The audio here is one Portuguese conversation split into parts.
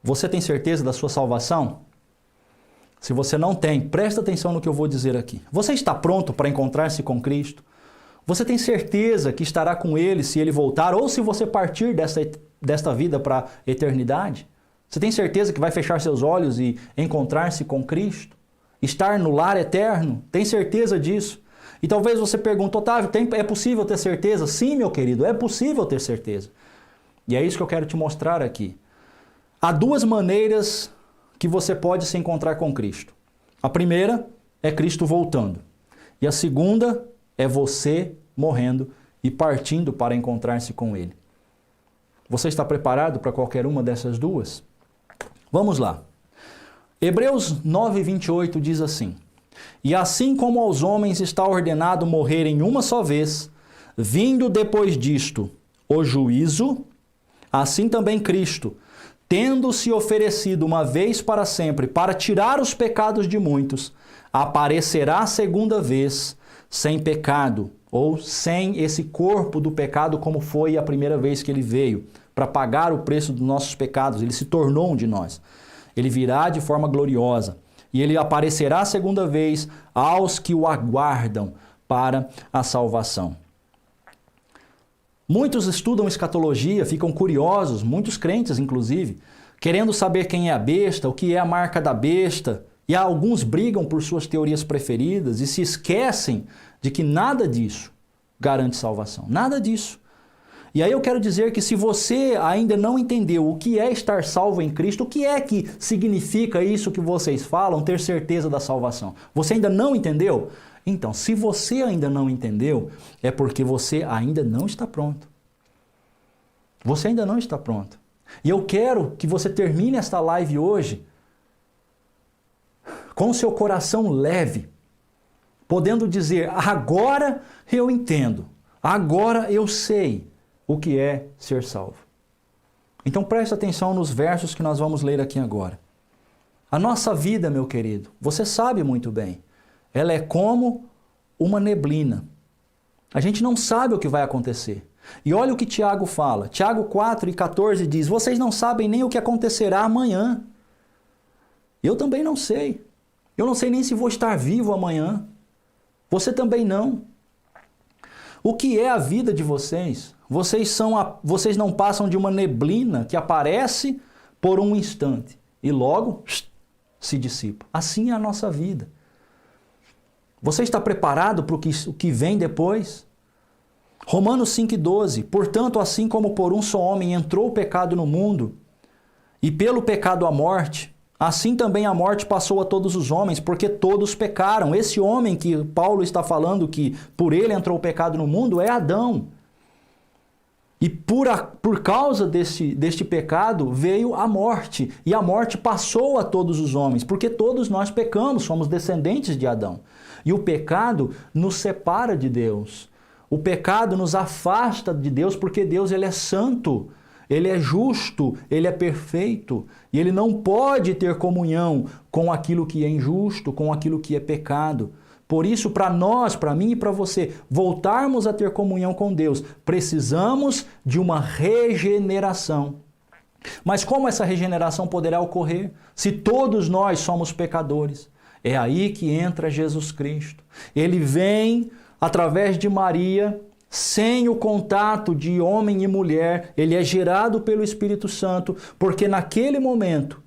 Você tem certeza da sua salvação? Se você não tem, presta atenção no que eu vou dizer aqui. Você está pronto para encontrar-se com Cristo? Você tem certeza que estará com Ele se Ele voltar ou se você partir desta vida para a eternidade? Você tem certeza que vai fechar seus olhos e encontrar-se com Cristo? Estar no lar eterno? Tem certeza disso? E talvez você pergunte, Otávio, é possível ter certeza? Sim, meu querido, é possível ter certeza. E é isso que eu quero te mostrar aqui. Há duas maneiras que você pode se encontrar com Cristo. A primeira é Cristo voltando. E a segunda é você morrendo e partindo para encontrar-se com Ele. Você está preparado para qualquer uma dessas duas? Vamos lá. Hebreus 9:28 diz assim: E assim como aos homens está ordenado morrerem uma só vez, vindo depois disto o juízo, assim também Cristo, tendo se oferecido uma vez para sempre para tirar os pecados de muitos, aparecerá segunda vez sem pecado, ou sem esse corpo do pecado como foi a primeira vez que ele veio, para pagar o preço dos nossos pecados. Ele se tornou um de nós. Ele virá de forma gloriosa e ele aparecerá a segunda vez aos que o aguardam para a salvação. Muitos estudam escatologia, ficam curiosos, muitos crentes inclusive, querendo saber quem é a besta, o que é a marca da besta, e alguns brigam por suas teorias preferidas e se esquecem de que nada disso garante salvação, nada disso. E aí eu quero dizer que se você ainda não entendeu o que é estar salvo em Cristo, o que é que significa isso que vocês falam, ter certeza da salvação? Você ainda não entendeu? Então, se você ainda não entendeu, é porque você ainda não está pronto. Você ainda não está pronto. E eu quero que você termine esta live hoje com seu coração leve, podendo dizer, agora eu entendo, agora eu sei o que é ser salvo. Então preste atenção nos versos que nós vamos ler aqui agora. A nossa vida, meu querido, você sabe muito bem, ela é como uma neblina. A gente não sabe o que vai acontecer. E olha o que Tiago fala. Tiago 4:14 diz, vocês não sabem nem o que acontecerá amanhã. Eu também não sei. Eu não sei nem se vou estar vivo amanhã. Você também não. O que é a vida de vocês? Vocês não passam de uma neblina que aparece por um instante e logo se dissipa. Assim é a nossa vida. Você está preparado para o que vem depois? Romanos 5:12. Portanto, assim como por um só homem entrou o pecado no mundo, e pelo pecado a morte, assim também a morte passou a todos os homens, porque todos pecaram. Esse homem que Paulo está falando que por ele entrou o pecado no mundo é Adão. E por causa deste pecado veio a morte. E a morte passou a todos os homens, porque todos nós pecamos, somos descendentes de Adão. E o pecado nos separa de Deus. O pecado nos afasta de Deus, porque Deus ele é santo, ele é justo, ele é perfeito. E ele não pode ter comunhão com aquilo que é injusto, com aquilo que é pecado. Por isso, para nós, para mim e para você, voltarmos a ter comunhão com Deus, precisamos de uma regeneração. Mas como essa regeneração poderá ocorrer se todos nós somos pecadores? É aí que entra Jesus Cristo. Ele vem através de Maria, sem o contato de homem e mulher, ele é gerado pelo Espírito Santo, porque naquele momento,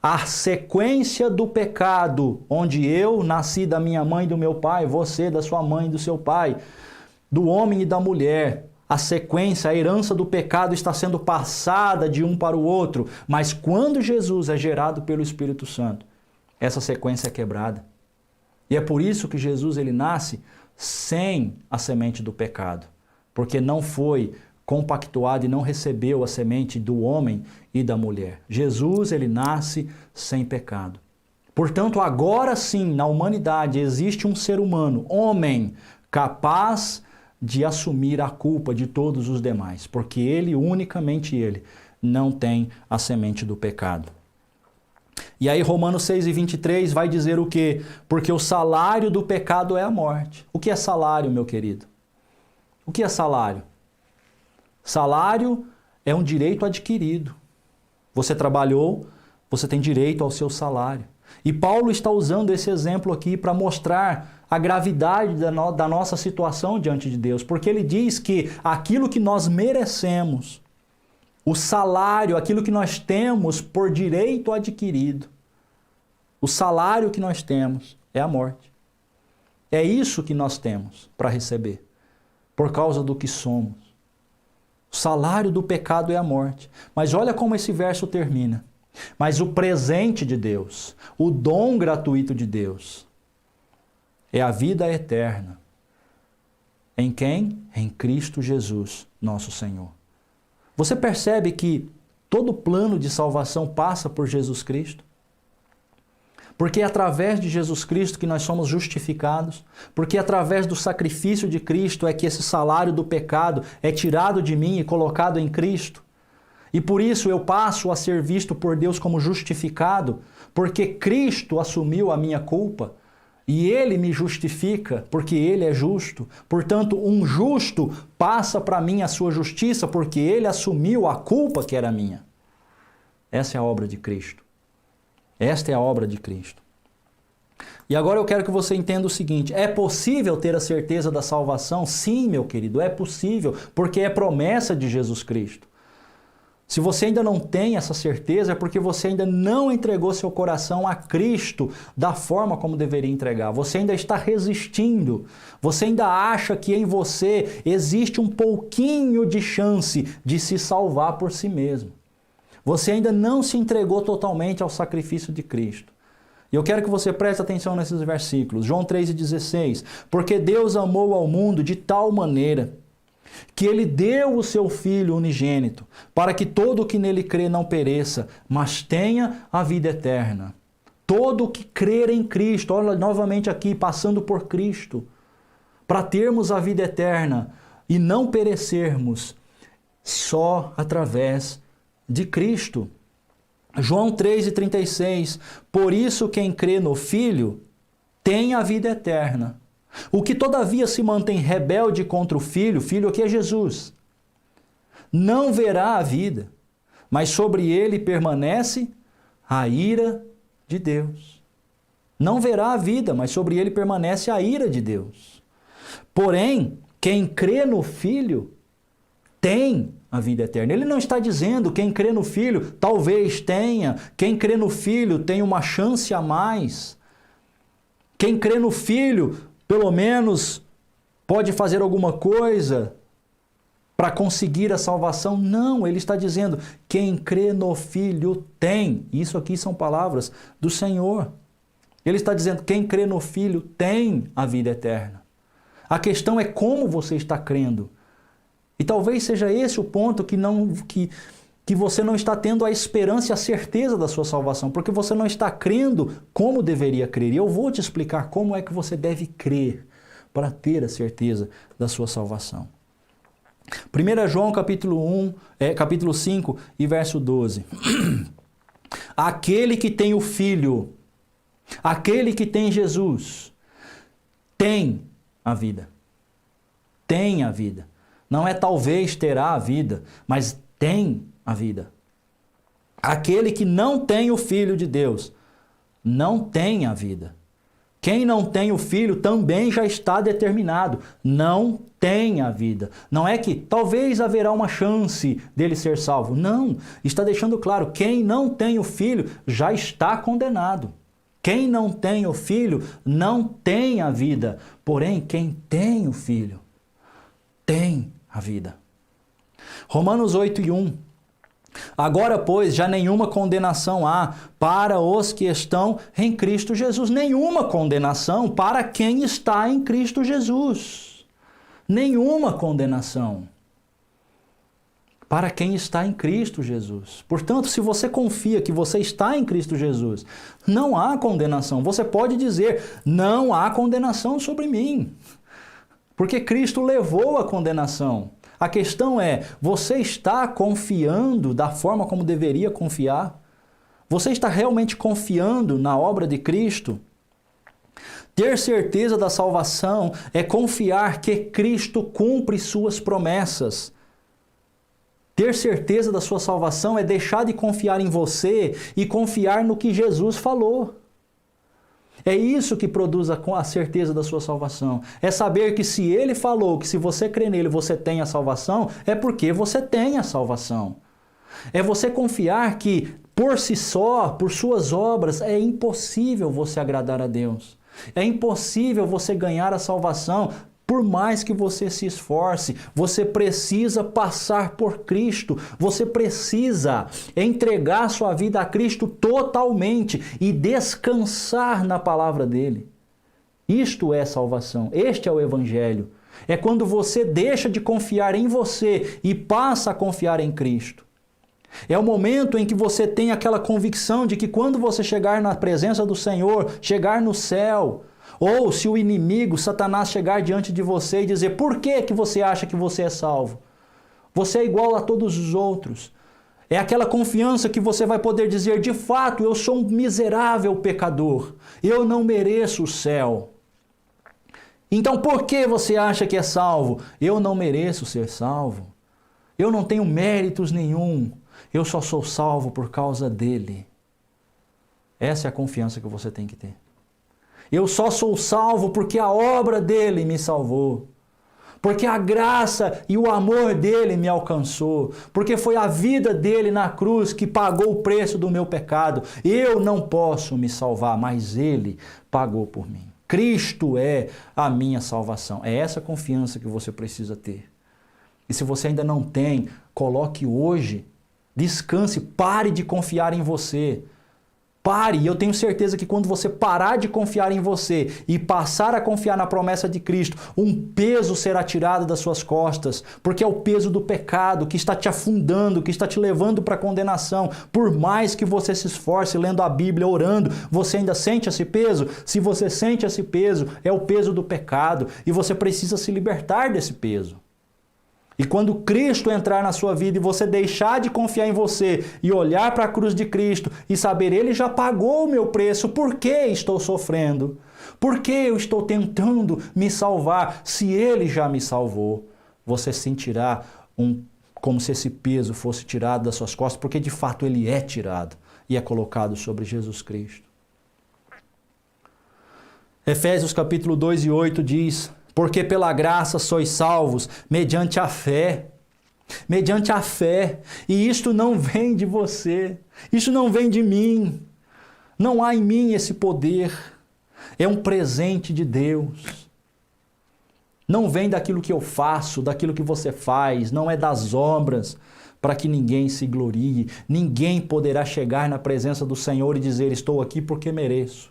a sequência do pecado, onde eu nasci da minha mãe e do meu pai, você da sua mãe e do seu pai, do homem e da mulher, a sequência, a herança do pecado está sendo passada de um para o outro, mas quando Jesus é gerado pelo Espírito Santo, essa sequência é quebrada. E é por isso que Jesus ele nasce sem a semente do pecado, porque não foi compactuado e não recebeu a semente do homem e da mulher. Jesus, ele nasce sem pecado. Portanto, agora sim, na humanidade, existe um ser humano, homem, capaz de assumir a culpa de todos os demais, porque ele, unicamente ele, não tem a semente do pecado. E aí Romanos 6:23 vai dizer o quê? Porque o salário do pecado é a morte. O que é salário, meu querido? O que é salário? Salário é um direito adquirido. Você trabalhou, você tem direito ao seu salário. E Paulo está usando esse exemplo aqui para mostrar a gravidade da nossa situação diante de Deus, porque ele diz que aquilo que nós merecemos, o salário, aquilo que nós temos por direito adquirido, o salário que nós temos é a morte. É isso que nós temos para receber, por causa do que somos. O salário do pecado é a morte. Mas olha como esse verso termina. Mas o presente de Deus, o dom gratuito de Deus, é a vida eterna. Em quem? Em Cristo Jesus, nosso Senhor. Você percebe que todo plano de salvação passa por Jesus Cristo? Porque é através de Jesus Cristo que nós somos justificados, porque é através do sacrifício de Cristo é que esse salário do pecado é tirado de mim e colocado em Cristo. E por isso eu passo a ser visto por Deus como justificado, porque Cristo assumiu a minha culpa e Ele me justifica, porque Ele é justo. Portanto, um justo passa para mim a sua justiça, porque Ele assumiu a culpa que era minha. Essa é a obra de Cristo. Esta é a obra de Cristo. E agora eu quero que você entenda o seguinte: é possível ter a certeza da salvação? Sim, meu querido, é possível, porque é promessa de Jesus Cristo. Se você ainda não tem essa certeza, é porque você ainda não entregou seu coração a Cristo da forma como deveria entregar. Você ainda está resistindo. Você ainda acha que em você existe um pouquinho de chance de se salvar por si mesmo. Você ainda não se entregou totalmente ao sacrifício de Cristo. E eu quero que você preste atenção nesses versículos. João 3,16. Porque Deus amou ao mundo de tal maneira que Ele deu o seu Filho unigênito, para que todo o que nele crê não pereça, mas tenha a vida eterna. Todo o que crer em Cristo, olha novamente aqui, passando por Cristo, para termos a vida eterna e não perecermos, só através de Cristo. João 3,36. Por isso quem crê no Filho tem a vida eterna. O que todavia se mantém rebelde contra o Filho aqui é Jesus, não verá a vida, mas sobre ele permanece a ira de Deus. Não verá a vida, mas sobre ele permanece a ira de Deus. Porém, quem crê no Filho tem a vida eterna. Ele não está dizendo quem crê no Filho talvez tenha, quem crê no Filho tem uma chance a mais. Quem crê no Filho pelo menos pode fazer alguma coisa para conseguir a salvação. Não, ele está dizendo, quem crê no Filho tem. Isso aqui são palavras do Senhor. Ele está dizendo, quem crê no Filho tem a vida eterna. A questão é como você está crendo. E talvez seja esse o ponto que você não está tendo a esperança e a certeza da sua salvação, porque você não está crendo como deveria crer. E eu vou te explicar como é que você deve crer para ter a certeza da sua salvação. 1 João capítulo 5 e verso 12. Aquele que tem o Filho, aquele que tem Jesus, tem a vida. Tem a vida. Não é talvez terá a vida, mas tem a vida. Aquele que não tem o Filho de Deus, não tem a vida. Quem não tem o Filho também já está determinado, não tem a vida. Não é que talvez haverá uma chance dele ser salvo. Não, está deixando claro, quem não tem o Filho já está condenado. Quem não tem o Filho não tem a vida. Porém, quem tem o Filho tem a vida. Romanos 8:1. Agora, pois, já nenhuma condenação há para os que estão em Cristo Jesus. Nenhuma condenação para quem está em Cristo Jesus. Nenhuma condenação para quem está em Cristo Jesus. Portanto, se você confia que você está em Cristo Jesus, não há condenação. Você pode dizer, não há condenação sobre mim, porque Cristo levou a condenação. A questão é, você está confiando da forma como deveria confiar? Você está realmente confiando na obra de Cristo? Ter certeza da salvação é confiar que Cristo cumpre suas promessas. Ter certeza da sua salvação é deixar de confiar em você e confiar no que Jesus falou. É isso que produz a certeza da sua salvação. É saber que se Ele falou que se você crê nele você tem a salvação, é porque você tem a salvação. É você confiar que por si só, por suas obras, é impossível você agradar a Deus. É impossível você ganhar a salvação. Por mais que você se esforce, você precisa passar por Cristo. Você precisa entregar sua vida a Cristo totalmente e descansar na palavra dele. Isto é salvação. Este é o Evangelho. É quando você deixa de confiar em você e passa a confiar em Cristo. É o momento em que você tem aquela convicção de que quando você chegar na presença do Senhor, chegar no céu, ou se o inimigo, Satanás, chegar diante de você e dizer: por que você acha que você é salvo? Você é igual a todos os outros. É aquela confiança que você vai poder dizer: de fato, eu sou um miserável pecador. Eu não mereço o céu. Então por que você acha que é salvo? Eu não mereço ser salvo. Eu não tenho méritos nenhum. Eu só sou salvo por causa dele. Essa é a confiança que você tem que ter. Eu só sou salvo porque a obra dele me salvou. Porque a graça e o amor dele me alcançou. Porque foi a vida dele na cruz que pagou o preço do meu pecado. Eu não posso me salvar, mas ele pagou por mim. Cristo é a minha salvação. É essa confiança que você precisa ter. E se você ainda não tem, coloque hoje. Descanse, pare de confiar em você. Pare, e eu tenho certeza que quando você parar de confiar em você e passar a confiar na promessa de Cristo, um peso será tirado das suas costas, porque é o peso do pecado que está te afundando, que está te levando para a condenação. Por mais que você se esforce lendo a Bíblia, orando, você ainda sente esse peso? Se você sente esse peso, é o peso do pecado e você precisa se libertar desse peso. E quando Cristo entrar na sua vida e você deixar de confiar em você e olhar para a cruz de Cristo e saber: Ele já pagou o meu preço, por que estou sofrendo? Por que eu estou tentando me salvar se Ele já me salvou? Você sentirá como se esse peso fosse tirado das suas costas, porque de fato ele é tirado e é colocado sobre Jesus Cristo. Efésios capítulo 2 e 8 diz: porque pela graça sois salvos, mediante a fé. Mediante a fé. E isto não vem de você. Isto não vem de mim. Não há em mim esse poder. É um presente de Deus. Não vem daquilo que eu faço, daquilo que você faz. Não é das obras, para que ninguém se glorie. Ninguém poderá chegar na presença do Senhor e dizer: estou aqui porque mereço.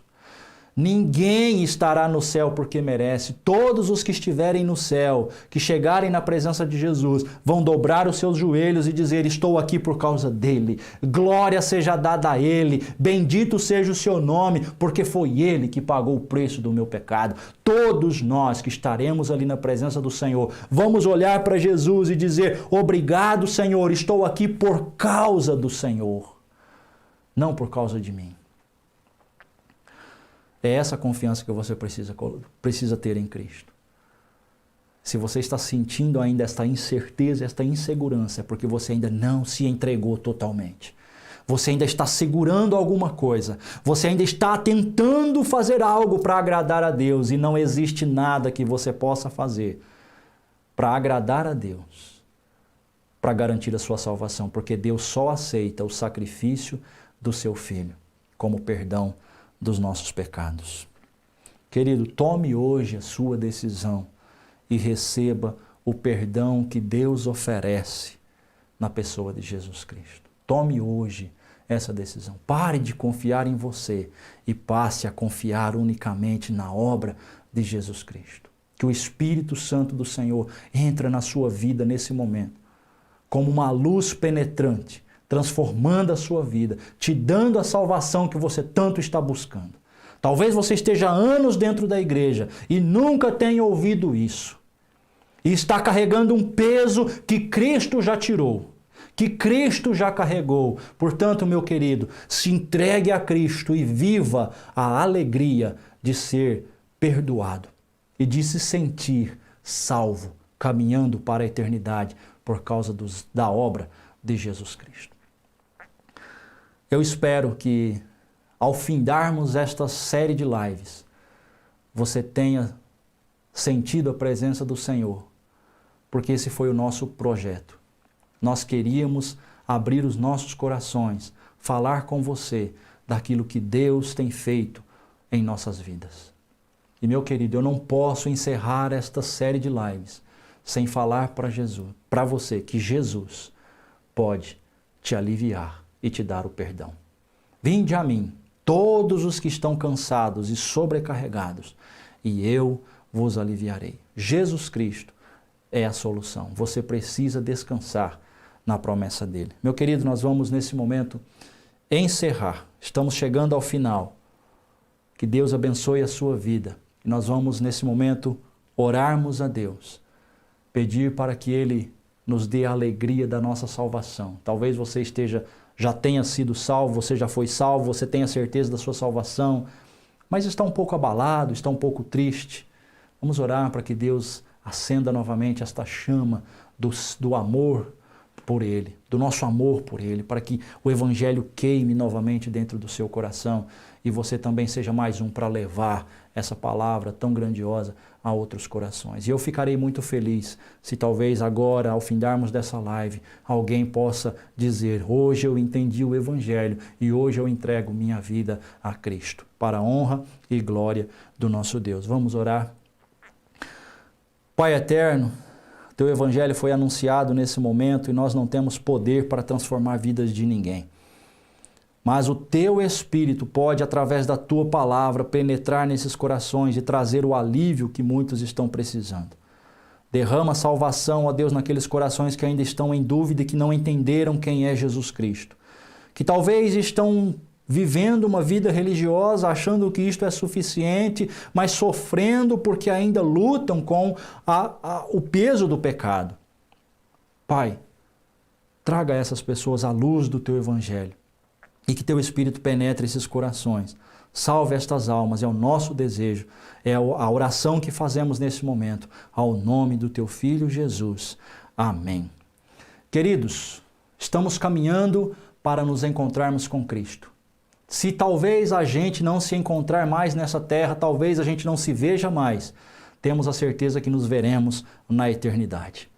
Ninguém estará no céu porque merece. Todos os que estiverem no céu, que chegarem na presença de Jesus, vão dobrar os seus joelhos e dizer: estou aqui por causa dele. Glória seja dada a ele. Bendito seja o seu nome, porque foi ele que pagou o preço do meu pecado. Todos nós que estaremos ali na presença do Senhor, vamos olhar para Jesus e dizer: obrigado, Senhor, estou aqui por causa do Senhor, não por causa de mim. É essa confiança que você precisa ter em Cristo. Se você está sentindo ainda esta incerteza, esta insegurança, é porque você ainda não se entregou totalmente. Você ainda está segurando alguma coisa. Você ainda está tentando fazer algo para agradar a Deus e não existe nada que você possa fazer para agradar a Deus, para garantir a sua salvação, porque Deus só aceita o sacrifício do seu Filho como perdão dos nossos pecados. Querido, tome hoje a sua decisão e receba o perdão que Deus oferece na pessoa de Jesus Cristo. Tome hoje essa decisão. Pare de confiar em você e passe a confiar unicamente na obra de Jesus Cristo. Que o Espírito Santo do Senhor entre na sua vida nesse momento, como uma luz penetrante, transformando a sua vida, te dando a salvação que você tanto está buscando. Talvez você esteja há anos dentro da igreja e nunca tenha ouvido isso. E está carregando um peso que Cristo já tirou, que Cristo já carregou. Portanto, meu querido, se entregue a Cristo e viva a alegria de ser perdoado e de se sentir salvo, caminhando para a eternidade, por causa da obra de Jesus Cristo. Eu espero que, ao findarmos esta série de lives, você tenha sentido a presença do Senhor, porque esse foi o nosso projeto. Nós queríamos abrir os nossos corações, falar com você daquilo que Deus tem feito em nossas vidas. E meu querido, eu não posso encerrar esta série de lives sem falar para você que Jesus pode te aliviar e te dar o perdão. Vinde a mim, todos os que estão cansados e sobrecarregados, e eu vos aliviarei. Jesus Cristo é a solução. Você precisa descansar na promessa dele. Meu querido, nós vamos nesse momento encerrar. Estamos chegando ao final. Que Deus abençoe a sua vida. E nós vamos nesse momento orarmos a Deus, pedir para que Ele nos dê a alegria da nossa salvação. Talvez você já tenha sido salvo, você já foi salvo, você tenha certeza da sua salvação, mas está um pouco abalado, está um pouco triste. Vamos orar para que Deus acenda novamente esta chama do amor por Ele, do nosso amor por Ele, para que o Evangelho queime novamente dentro do seu coração e você também seja mais um para levar essa palavra tão grandiosa a outros corações. E eu ficarei muito feliz se talvez agora, ao findarmos dessa live, alguém possa dizer: hoje eu entendi o Evangelho e hoje eu entrego minha vida a Cristo, para a honra e glória do nosso Deus. Vamos orar. Pai eterno, Teu Evangelho foi anunciado nesse momento e nós não temos poder para transformar vidas de ninguém. Mas o Teu Espírito pode, através da Tua palavra, penetrar nesses corações e trazer o alívio que muitos estão precisando. Derrama salvação, ó Deus, naqueles corações que ainda estão em dúvida e que não entenderam quem é Jesus Cristo. Que talvez estão vivendo uma vida religiosa, achando que isto é suficiente, mas sofrendo porque ainda lutam com o peso do pecado. Pai, traga a essas pessoas a luz do Teu Evangelho e que Teu Espírito penetre esses corações. Salve estas almas, é o nosso desejo, é a oração que fazemos nesse momento, ao nome do Teu Filho Jesus. Amém. Queridos, estamos caminhando para nos encontrarmos com Cristo. Se talvez a gente não se encontrar mais nessa terra, talvez a gente não se veja mais, temos a certeza que nos veremos na eternidade.